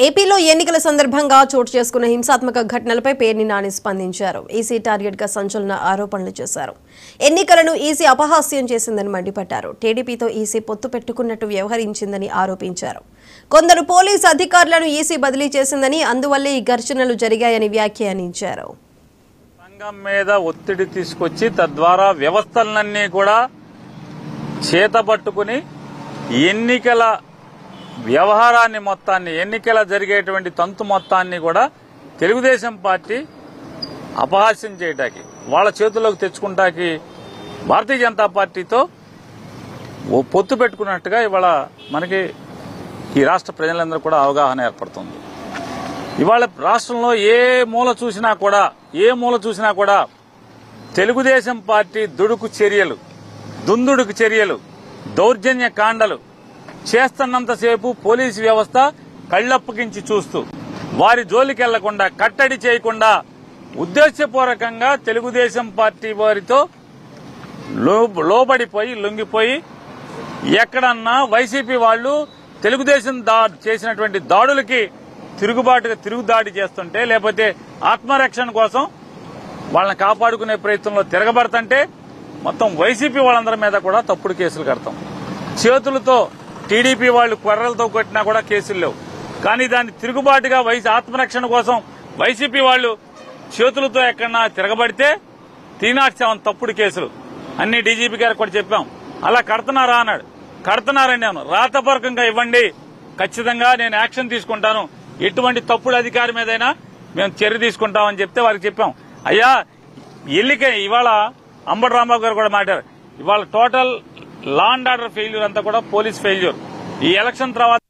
ఏపీలో ఎన్నికల సందర్భంగా చోటు చేసుకున్న హింసాత్మక ఘటనలపై పేర్ని నాని స్పందించారు. ఈసీ టార్గెట్ గా సంచలన ఆరోపణలు చేశారు. ఎన్నికలను ఈసీ అపహాస్యం చేసిందని మండిపడ్డారు. టీడీపీతో ఈసీ పొత్తు పెట్టుకున్నట్టు వ్యవహరించిందని ఆరోపించారు. కొందరు పోలీసు అధికారులను ఈసీ బదిలీ చేసిందని, అందువల్లే ఈ ఘర్షణలు జరిగాయని వ్యాఖ్యానించారు. సంఘం మీద ఒత్తిడి తీసుకొచ్చి తద్వారా వ్యవస్థలన్నీ కూడా చేతబట్టుకుని ఎన్నికల వ్యవహారాన్ని మొత్తాన్ని, ఎన్నికల జరిగేటువంటి తంతు మొత్తాన్ని కూడా తెలుగుదేశం పార్టీ అపహాస్యం చేయడానికి, వాళ్ళ చేతుల్లోకి తెచ్చుకుంటాకి భారతీయ జనతా పార్టీతో పొత్తు పెట్టుకున్నట్టుగా ఇవాళ మనకి ఈ రాష్ట్ర ప్రజలందరూ కూడా అవగాహన ఏర్పడుతుంది. ఇవాళ రాష్ట్రంలో ఏ మూల చూసినా కూడా తెలుగుదేశం పార్టీ దుడుకు చర్యలు, దుందుడుకు చర్యలు, దౌర్జన్య కాండలు చేస్తున్నంతసేపు పోలీసు వ్యవస్థ కళ్లప్పగించి చూస్తూ వారి జోలికి వెళ్లకుండా, కట్టడి చేయకుండా ఉద్దేశపూర్వకంగా తెలుగుదేశం పార్టీ వారితో లోబడిపోయి, లొంగిపోయి ఎక్కడన్నా వైసీపీ వాళ్లు తెలుగుదేశం చేసినటువంటి దాడులకి తిరుగుదాడి చేస్తుంటే, లేకపోతే ఆత్మరక్షణ కోసం వాళ్ళని కాపాడుకునే ప్రయత్నంలో తిరగబడుతుంటే మొత్తం వైసీపీ వాళ్ళందరి మీద కూడా తప్పుడు కేసులు కడతాం. చేతులతో టీడీపీ వాళ్ళు కొర్రలతో కొట్టినా కూడా కేసులు లేవు. కానీ దాన్ని తిరుగుబాటుగా ఆత్మరక్షణ కోసం వైసీపీ వాళ్ళు చేతులతో ఎక్కడన్నా తిరగబడితే 307 తప్పుడు కేసులు అన్ని డీజీపీ గారికి కూడా చెప్పాం. అలా కడుతున్నారా అన్నాడు. కడుతున్నారని నేను రాతపూర్వకంగా ఇవ్వండి, ఖచ్చితంగా నేను యాక్షన్ తీసుకుంటాను, ఎటువంటి తప్పుడు అధికారి మీదైనా మేము చర్య తీసుకుంటామని చెప్తే వారికి చెప్పాం. అయ్యా ఇవాళ అంబటి రాంబాబు గారు కూడా మాట్లాడారు. ఇవాళ total law and order failure అంతా కూడా పోలీస్ ఫెయిల్యూర్. ఈ ఎలక్షన్ తర్వాత